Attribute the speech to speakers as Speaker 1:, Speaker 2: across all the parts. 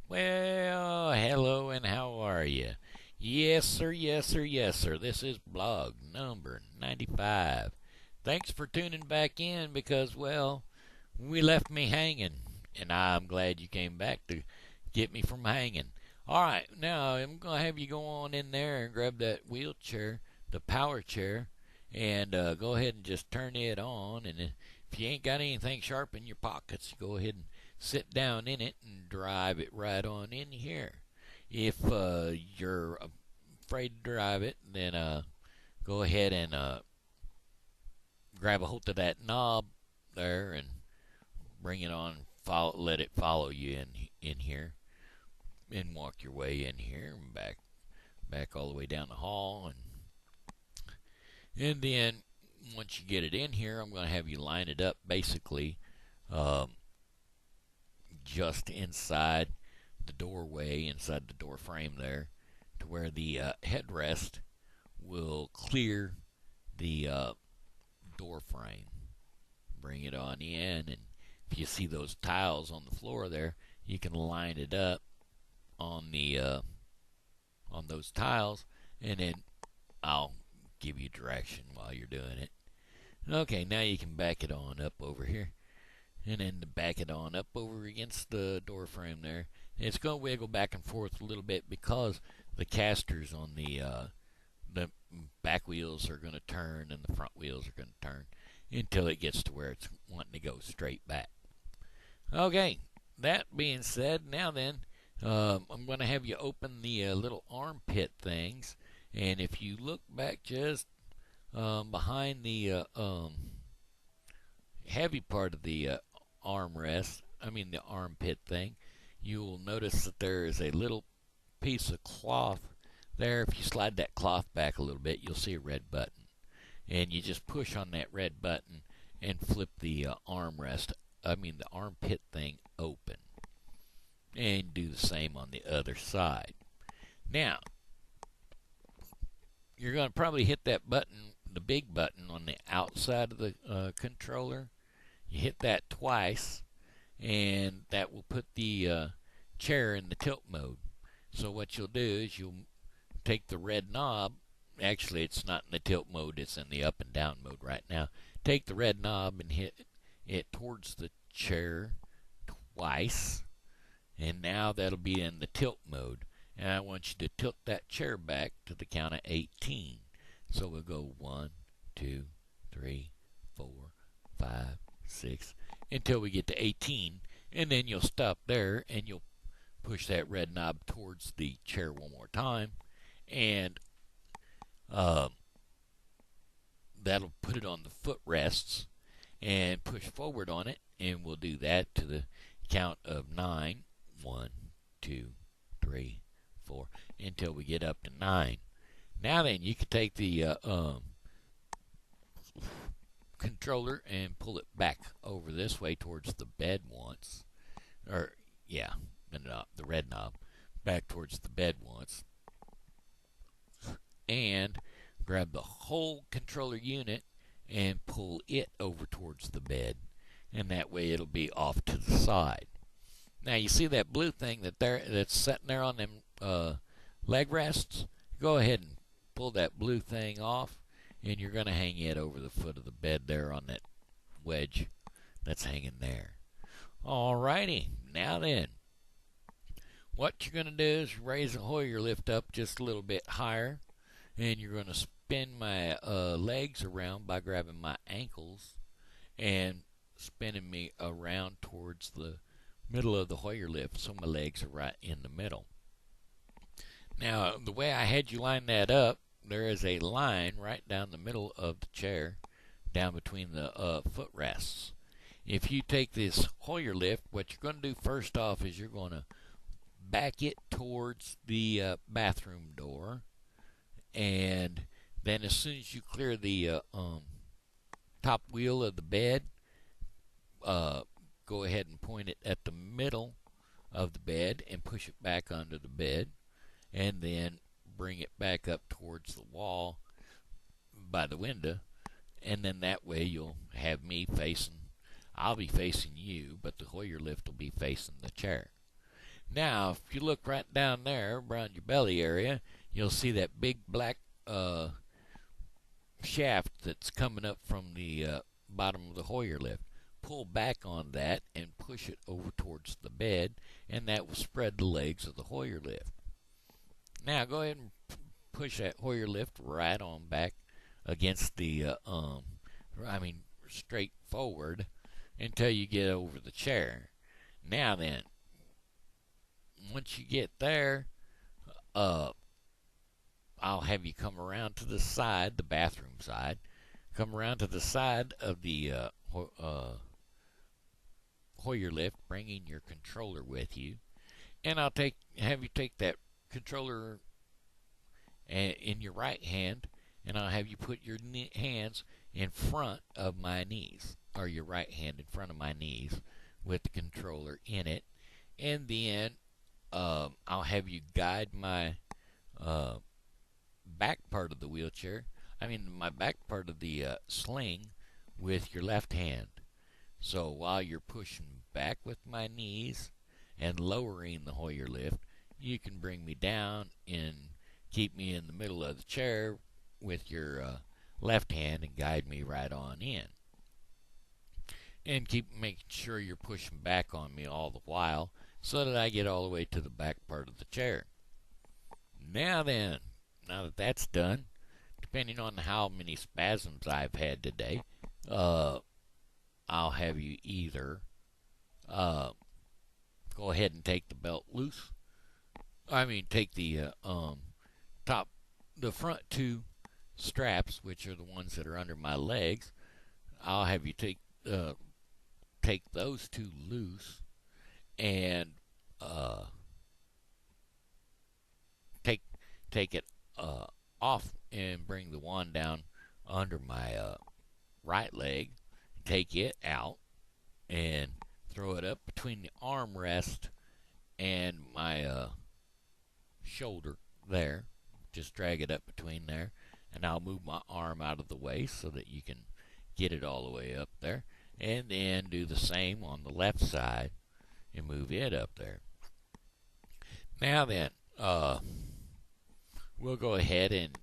Speaker 1: Well, hello and how are you? Yes, sir, yes, sir, yes, sir. This is blog number 95. Thanks for tuning back in because, well, we left me hanging, and I'm glad you came back to get me from hanging. All right, now I'm going to have you go on in there and grab that wheelchair, the power chair, and go ahead and just turn it on. And if you ain't got anything sharp in your pockets, go ahead and sit down in it and drive it right on in here. If you're afraid to drive it, then go ahead and grab a hold of that knob there and bring it on. Let it follow you in here, and walk your way in here and back all the way down the hall, and then once you get it in here, I'm going to have you line it up basically um, just inside the doorway, inside the door frame there, to where the headrest will clear the door frame. Bring it on in, and if you see those tiles on the floor there, you can line it up on the on those tiles, and then I'll give you direction while you're doing it. Okay, now you can back it on up over here, and then back it on up over against the door frame there. It's going to wiggle back and forth a little bit because the casters on the back wheels are going to turn and the front wheels are going to turn until it gets to where it's wanting to go straight back. Okay, that being said, now then, I'm going to have you open the little armpit things, and if you look back just behind the heavy part of the armrest, the armpit thing, you'll notice that there is a little piece of cloth there. If you slide that cloth back a little bit, you'll see a red button. And you just push on that red button and flip the the armpit thing open. And do the same on the other side. Now, you're going to probably hit that button, the big button on the outside of the controller. You hit that twice, and that will put the chair in the tilt mode. So what you'll do is you'll take the red knob. Actually, it's not in the tilt mode, it's in the up and down mode right now. Take the red knob and hit it towards the chair twice, and now that'll be in the tilt mode. And I want you to tilt that chair back to the count of 18. So we'll go 1, 2, 3, 4, 5, 6, until we get to 18. And then you'll stop there and you'll push that red knob towards the chair one more time. And that'll put it on the footrests and push forward on it. And we'll do that to the count of 9. 1, 2, 3, 4, until we get up to 9. Now then, you can take the controller and pull it back over this way towards the bed once. The red knob back towards the bed once. And grab the whole controller unit and pull it over towards the bed. And that way it'll be off to the side. Now you see that blue thing that's sitting there on them leg rests? Go ahead and pull that blue thing off, and you're going to hang it over the foot of the bed there on that wedge that's hanging there. Alrighty, now then, what you're going to do is raise the Hoyer lift up just a little bit higher, and you're going to spin my legs around by grabbing my ankles and spinning me around towards the middle of the Hoyer lift, so my legs are right in the middle. Now, the way I had you line that up, there is a line right down the middle of the chair, down between the footrests. If you take this Hoyer lift, what you're going to do first off is you're going to back it towards the bathroom door, and then as soon as you clear the top wheel of the bed, go ahead and point it at the middle of the bed and push it back under the bed, and then bring it back up towards the wall by the window, and then that way you'll have I'll be facing you, but the Hoyer lift will be facing the chair. Now, if you look right down there around your belly area, you'll see that big black shaft that's coming up from the bottom of the Hoyer lift. Pull back on that and push it over towards the bed, and that will spread the legs of the Hoyer lift. Now, go ahead and push that Hoyer lift right on back against the, straight forward until you get over the chair. Now then, once you get there, I'll have you come around to the side, the bathroom side. Come around to the side of the Hoyer lift, bringing your controller with you, and I'll have you take that controller in your right hand, and I'll have you put your hands in front of my knees, or your right hand in front of my knees with the controller in it, and then I'll have you guide my back part of the wheelchair, my back part of the sling with your left hand. So while you're pushing back with my knees and lowering the Hoyer lift, you can bring me down and keep me in the middle of the chair with your left hand and guide me right on in. And keep making sure you're pushing back on me all the while so that I get all the way to the back part of the chair. Now then, now that that's done, depending on how many spasms I've had today, I'll have you either go ahead and take the belt loose. Take the the front two straps, which are the ones that are under my legs. I'll have you take those two loose and take it off and bring the one down under my right leg. Take it out and throw it up between the armrest and my shoulder there. Just drag it up between there, and I'll move my arm out of the way so that you can get it all the way up there, and then do the same on the left side and move it up there. Now then, we'll go ahead and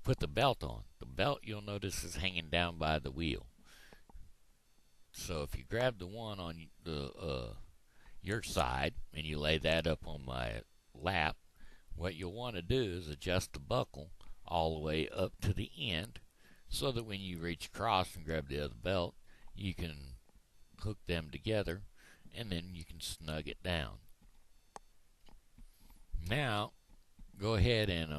Speaker 1: put the belt on. The belt, you'll notice, is hanging down by the wheel. So if you grab the one on your side and you lay that up on my lap, what you'll want to do is adjust the buckle all the way up to the end so that when you reach across and grab the other belt, you can hook them together and then you can snug it down. Now, go ahead and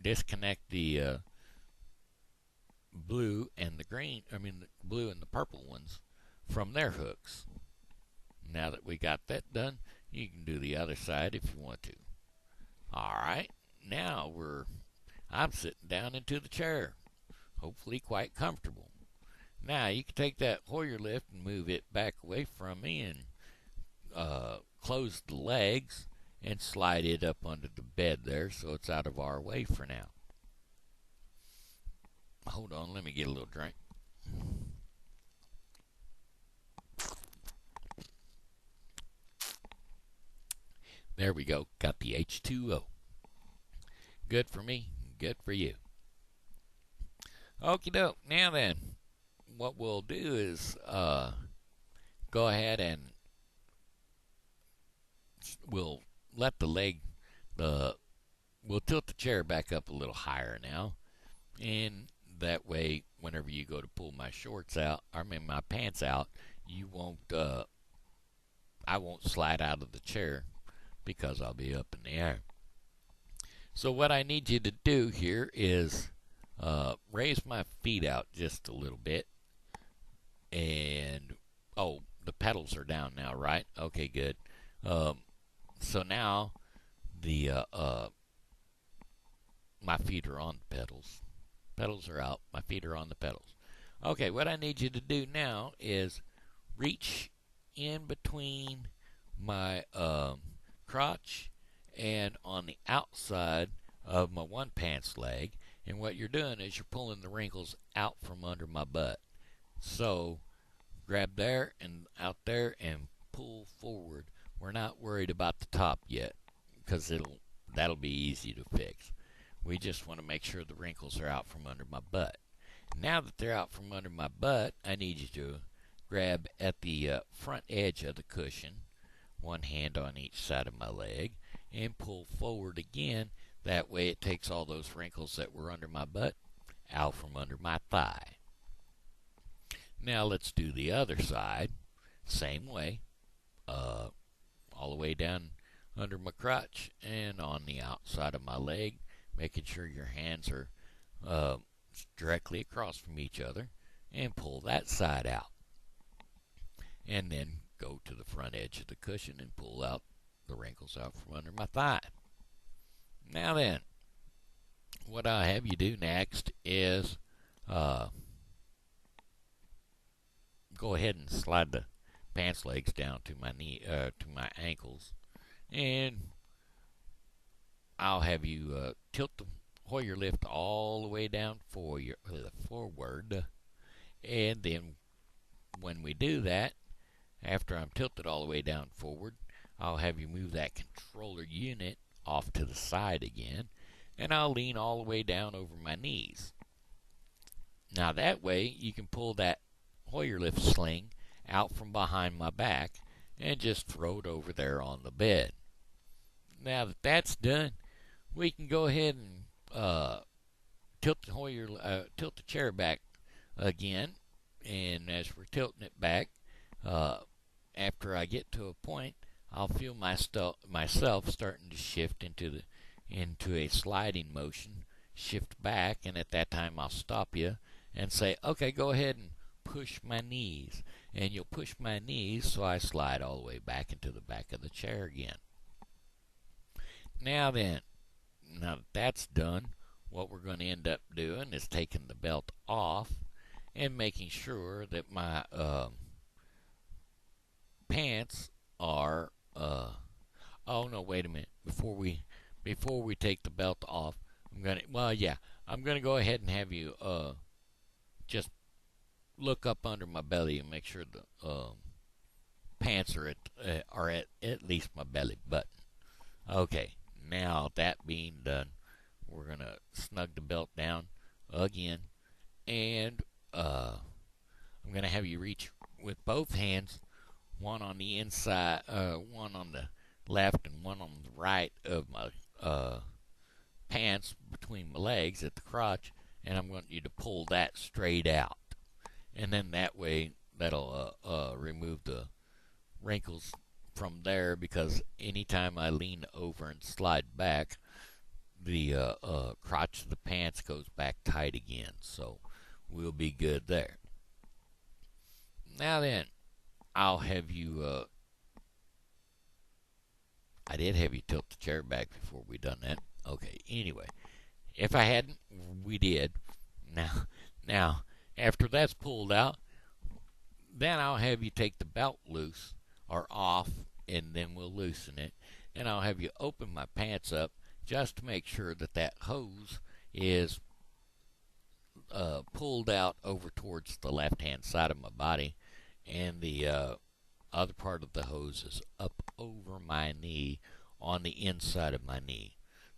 Speaker 1: disconnect the blue and the blue and the purple ones from their hooks. Now that we got that done, you can do the other side if you want to. Alright, now I'm sitting down into the chair, hopefully quite comfortable. Now you can take that Hoyer lift and move it back away from me and close the legs and slide it up under the bed there so it's out of our way for now. Hold on, let me get a little drink. There we go, got the H2O. Good for me, good for you. Okie doke, now then, what we'll do is go ahead and we'll let the leg, we'll tilt the chair back up a little higher now, and that way whenever you go to pull my my pants out, you won't I won't slide out of the chair because I'll be up in the air. So what I need you to do here is raise my feet out just a little bit, and the pedals are down now, right? Okay, good. So now the my feet are on the pedals. Pedals are out. My feet are on the pedals. Okay, what I need you to do now is reach in between my crotch and on the outside of my one pants leg, and what you're doing is you're pulling the wrinkles out from under my butt. So grab there and out there and pull forward, we're not worried about the top yet, because that'll be easy to fix. We just want to make sure the wrinkles are out from under my butt. Now that they're out from under my butt, I need you to grab at the front edge of the cushion, one hand on each side of my leg, and pull forward again. That way it takes all those wrinkles that were under my butt out from under my thigh. Now let's do the other side. Same way. All the way down under my crotch and on the outside of my leg, making sure your hands are directly across from each other, and pull that side out. And then go to the front edge of the cushion and pull out the wrinkles out from under my thigh. Now then, what I'll have you do next is go ahead and slide the pants legs down to my to my ankles, and I'll have you tilt the Hoyer lift all the way down forward, and then when we do that, after I'm tilted all the way down forward, I'll have you move that controller unit off to the side again, and I'll lean all the way down over my knees. Now that way you can pull that Hoyer lift sling out from behind my back and just throw it over there on the bed. Now that that's done, we can go ahead and tilt the chair back again, and as we're tilting it back, after I get to a point, I'll feel myself starting to shift into a sliding motion, shift back, and at that time I'll stop you and say, okay, go ahead and push my knees. And you'll push my knees so I slide all the way back into the back of the chair again. Now that that's done, what we're going to end up doing is taking the belt off and making sure that my pants are oh no, wait a minute. Before we take the belt off, I'm gonna go ahead and have you just look up under my belly and make sure the pants are at least my belly button. Okay, now that being done, we're gonna snug the belt down again, and I'm gonna have you reach with both hands, one on the inside, one on the left and one on the right of my pants between my legs at the crotch, and I'm wanting you to pull that straight out. And then that way, that'll remove the wrinkles from there, because anytime I lean over and slide back, the crotch of the pants goes back tight again. So we'll be good there. Now then, I'll have you, I did have you tilt the chair back before we done that. Okay, anyway, if I hadn't, we did. Now, after that's pulled out, then I'll have you take the belt loose or off, and then we'll loosen it. And I'll have you open my pants up just to make sure that that hose is pulled out over towards the left-hand side of my body, and the other part of the hose is up over my knee on the inside of my knee.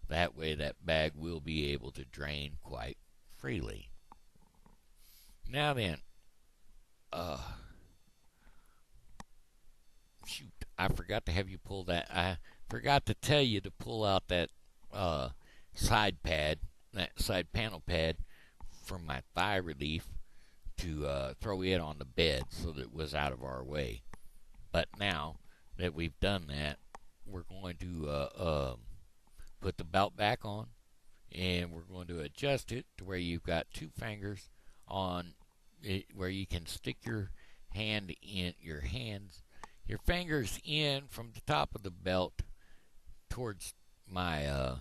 Speaker 1: That way that bag will be able to drain quite freely. Now then, shoot, I forgot to have you pull that. I forgot to tell you to pull out that side pad, that side panel pad from my thigh relief, to throw it on the bed so that it was out of our way. But now that we've done that, we're going to put the belt back on, and we're going to adjust it to where you've got two fingers on it, where you can stick your fingers in from the top of the belt towards my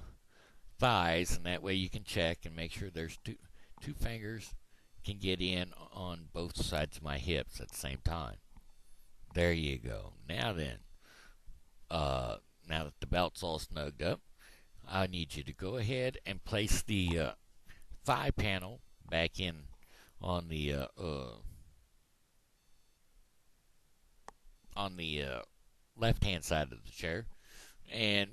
Speaker 1: thighs, and that way you can check and make sure there's two fingers can get in on both sides of my hips at the same time. There you go. Now then, now that the belt's all snugged up, I need you to go ahead and place the thigh panel back in on the on the left-hand side of the chair. And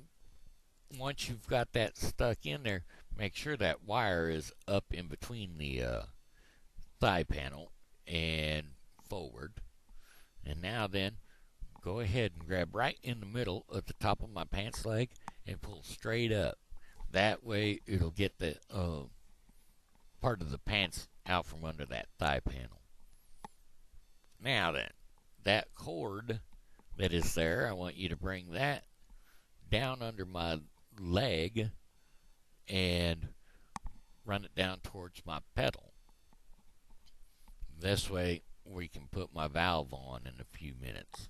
Speaker 1: once you've got that stuck in there, make sure that wire is up in between the thigh panel and forward. And now then, go ahead and grab right in the middle of the top of my pants leg and pull straight up. That way it'll get the part of the pants out from under that thigh panel. Now then, that cord that is there, I want you to bring that down under my leg and run it down towards my pedal. This way we can put my valve on in a few minutes.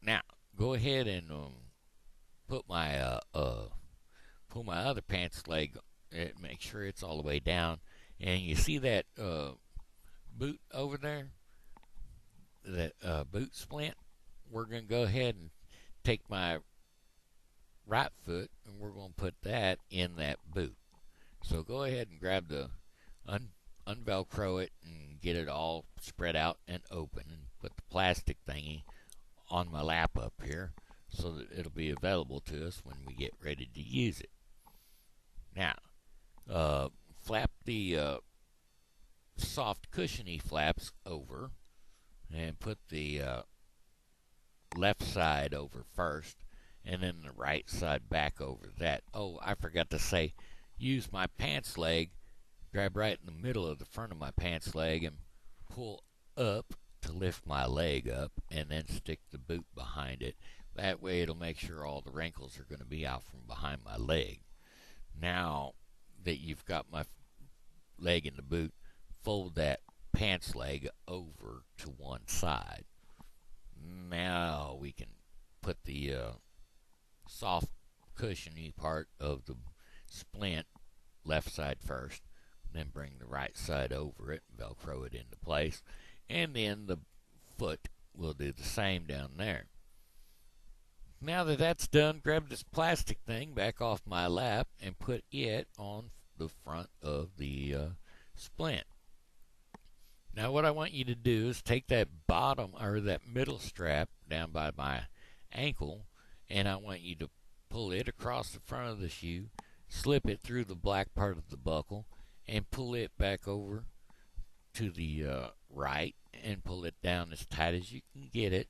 Speaker 1: Now, go ahead and put my pull my other pants leg, make sure it's all the way down, and you see that boot over there, that boot splint. We're going to go ahead and take my right foot and we're going to put that in that boot. So go ahead and grab the unvelcro it and get it all spread out and open, and put the plastic thingy on my lap up here so that it'll be available to us when we get ready to use it. Now, flap the soft cushiony flaps over and put the left side over first and then the right side back over that. Oh, I forgot to say, use my pants leg, grab right in the middle of the front of my pants leg and pull up to lift my leg up, and then stick the boot behind it. That way it'll make sure all the wrinkles are going to be out from behind my leg. Now that you've got my leg in the boot, fold that pants leg over to one side. Now we can put the soft cushiony part of the splint left side first, then bring the right side over it, velcro it into place, and then the foot will do the same down there. Now that that's done, grab this plastic thing back off my lap and put it on the front of the splint. Now what I want you to do is take that bottom or that middle strap down by my ankle, and I want you to pull it across the front of the shoe, slip it through the black part of the buckle, and pull it back over to the right and pull it down as tight as you can get it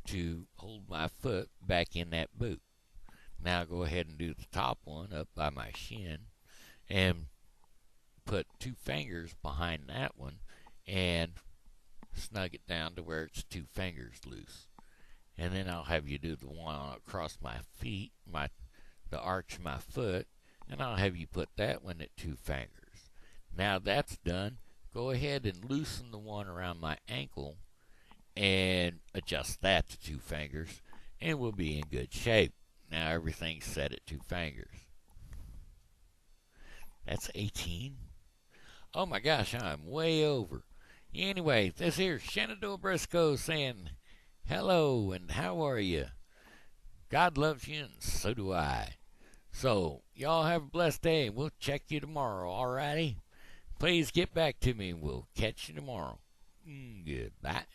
Speaker 1: to hold my foot back in that boot. Now go ahead and do the top one up by my shin and put 2 fingers behind that one and snug it down to where it's 2 fingers loose. And then I'll have you do the one across my feet, the arch of my foot, and I'll have you put that one at 2 fingers. Now that's done, go ahead and loosen the one around my ankle and adjust that to 2 fingers, and we'll be in good shape. Now everything's set at 2 fingers. That's 18. Oh my gosh, I'm way over. Anyway, this here's Shenandoah Briscoe saying hello and how are you? God loves you and so do I. So, y'all have a blessed day and we'll check you tomorrow, alrighty? Please get back to me and we'll catch you tomorrow. Goodbye.